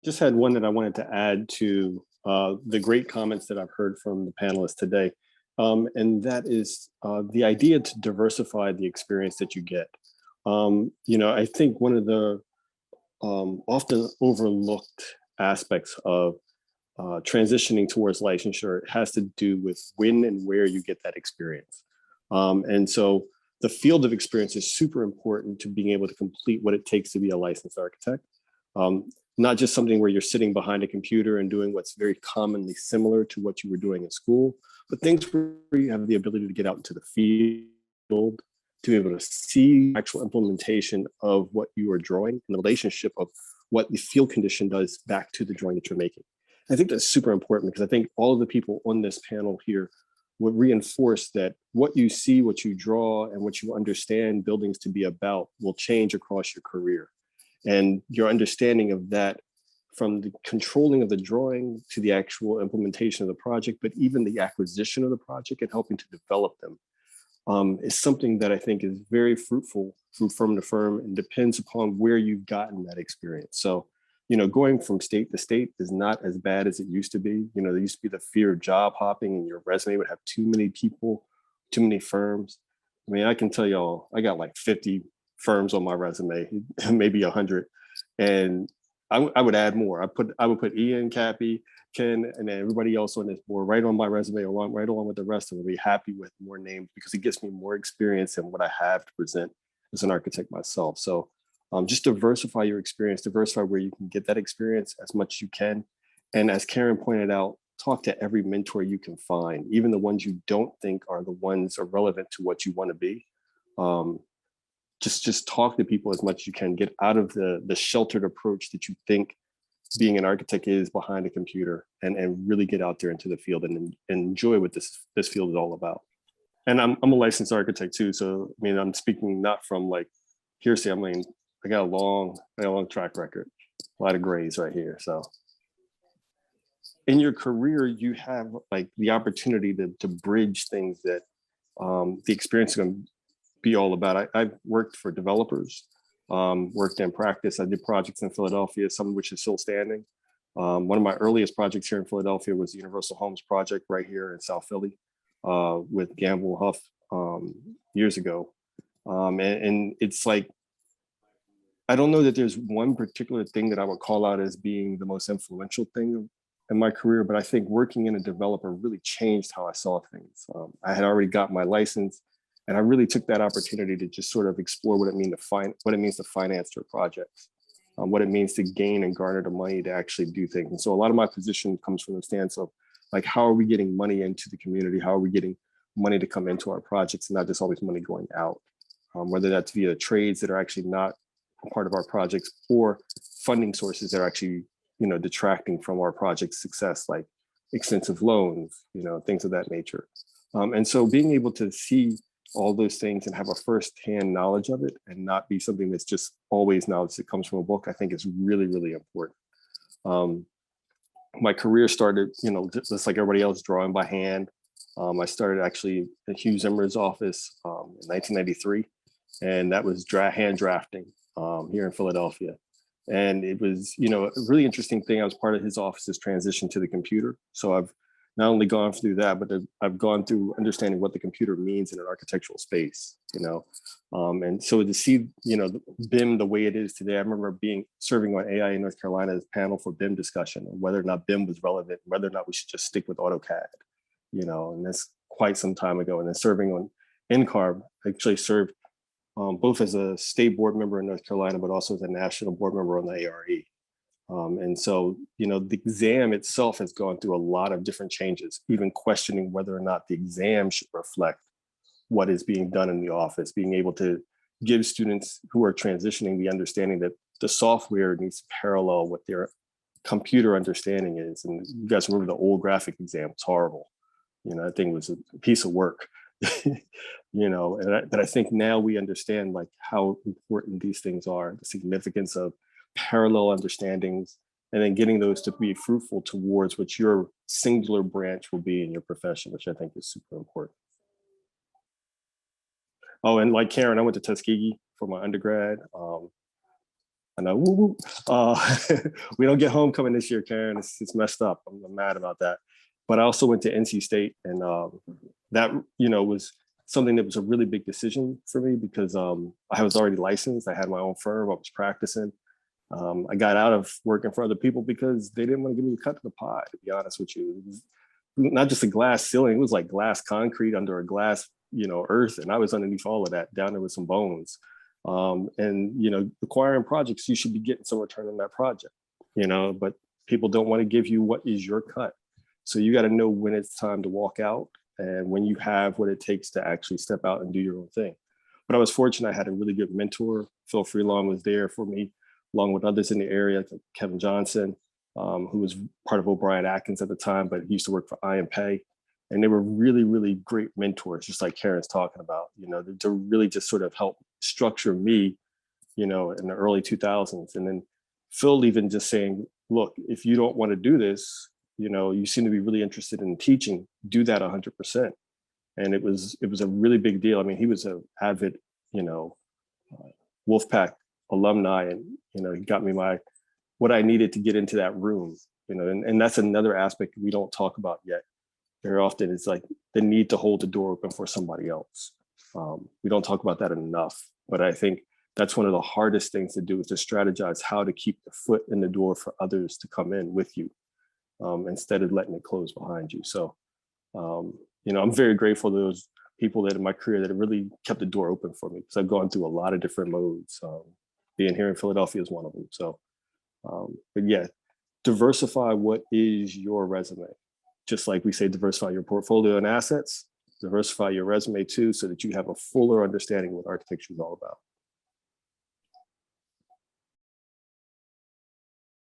just had one that I wanted to add to the great comments that I've heard from the panelists today. And that is the idea to diversify the experience that you get. I think one of the often overlooked aspects of transitioning towards licensure has to do with when and where you get that experience. And so the field of experience is super important to being able to complete what it takes to be a licensed architect. Not just something where you're sitting behind a computer and doing what's very commonly similar to what you were doing in school, but things where you have the ability to get out into the field, to be able to see actual implementation of what you are drawing and the relationship of what the field condition does back to the drawing that you're making. I think that's super important because I think all of the people on this panel here would reinforce that what you see, what you draw, and what you understand buildings to be about will change across your career. And your understanding of that, from the controlling of the drawing to the actual implementation of the project, but even the acquisition of the project and helping to develop them, is something that I think is very fruitful from firm to firm and depends upon where you've gotten that experience. So, going from state to state is not as bad as it used to be. There used to be the fear of job hopping and your resume would have too many people, too many firms. I mean, I can tell y'all, I got like 50 firms on my resume, maybe 100. And I would add more. I would put Ian, Cappy, Ken, and then everybody else on this board right on my resume, right along with the rest of them. Be happy with more names because it gives me more experience in what I have to present as an architect myself. So just diversify your experience, diversify where you can get that experience as much as you can. And as Karen pointed out, talk to every mentor you can find, even the ones you don't think are the ones are relevant to what you want to be. Just talk to people as much as you can. Get out of the sheltered approach that you think being an architect is behind a computer, and really get out there into the field and enjoy what this field is all about. And I'm a licensed architect too, so I mean I'm speaking not from like hearsay. I mean I got a long track record, a lot of grades right here. So in your career, you have like the opportunity to bridge things that the experience is going to be all about. I've worked for developers, worked in practice. I did projects in Philadelphia, some of which is still standing. One of my earliest projects here in Philadelphia was the Universal Homes project right here in South Philly with Gamble Huff years ago. And it's like, I don't know that there's one particular thing that I would call out as being the most influential thing in my career, but I think working in a developer really changed how I saw things. I had already got my license, and I really took that opportunity to just sort of explore what it means to finance their projects, what it means to gain and garner the money to actually do things. And so a lot of my position comes from the stance of like, how are we getting money into the community? How are we getting money to come into our projects and not just always money going out? Whether that's via trades that are actually not part of our projects or funding sources that are actually, detracting from our project's success, like extensive loans, things of that nature. And so being able to see all those things and have a firsthand knowledge of it and not be something that's just always knowledge that comes from a book, I think is really, really important. My career started, just like everybody else, drawing by hand. I started actually in Hugh Zimmer's office in 1993, and that was hand drafting here in Philadelphia. And it was, a really interesting thing. I was part of his office's transition to the computer. So I've not only gone through that, but I've gone through understanding what the computer means in an architectural space, and so to see, BIM the way it is today. I remember serving on AI in North Carolina's panel for BIM discussion on whether or not BIM was relevant, whether or not we should just stick with AutoCAD, and that's quite some time ago. And then serving on NCARB, I actually served both as a state board member in North Carolina, but also as a national board member on the ARE. And so, the exam itself has gone through a lot of different changes, even questioning whether or not the exam should reflect what is being done in the office, being able to give students who are transitioning the understanding that the software needs to parallel what their computer understanding is. And you guys remember the old graphic exam? It's horrible. That thing was a piece of work. But I think now we understand like how important these things are, the significance of parallel understandings, and then getting those to be fruitful towards what your singular branch will be in your profession, which I think is super important. Oh, and like Karen, I went to Tuskegee for my undergrad. I know, woo, woo. We don't get homecoming this year, Karen. It's messed up. I'm mad about that. But I also went to NC State, and that, you know, was something that was a really big decision for me because I was already licensed. I had my own firm. I was practicing. I got out of working for other people because they didn't want to give me a cut to the pie, to be honest with you. It was not just a glass ceiling, it was like glass concrete under a glass, you know, earth. And I was underneath all of that, down there with some bones. And, you know, acquiring projects, you should be getting some return on that project, you know, but people don't want to give you what is your cut. So you got to know when it's time to walk out and when you have what it takes to actually step out and do your own thing. But I was fortunate, I had a really good mentor. Phil Freelon was there for me, along with others in the area, like Kevin Johnson, who was part of O'Brien Atkins at the time, but he used to work for I and Pay. And they were really, really great mentors, just like Karen's talking about, you know, to really just sort of help structure me, you know, in the early 2000s. And then Phil even just saying, look, if you don't want to do this, you know, you seem to be really interested in teaching, do that 100%. And it was a really big deal. I mean, he was an avid, you know, Wolfpack alumni, and, you know, he got me what I needed to get into that room, you know, and that's another aspect we don't talk about yet very often. It's like the need to hold the door open for somebody else. We don't talk about that enough, but I think that's one of the hardest things to do, is to strategize how to keep the foot in the door for others to come in with you, instead of letting it close behind you. So, you know, I'm very grateful to those people that in my career that have really kept the door open for me, because I've gone through a lot of different modes. Being here in Philadelphia is one of them. So, but yeah, diversify what is your resume. Just like we say, diversify your portfolio and assets, diversify your resume too, so that you have a fuller understanding of what architecture is all about.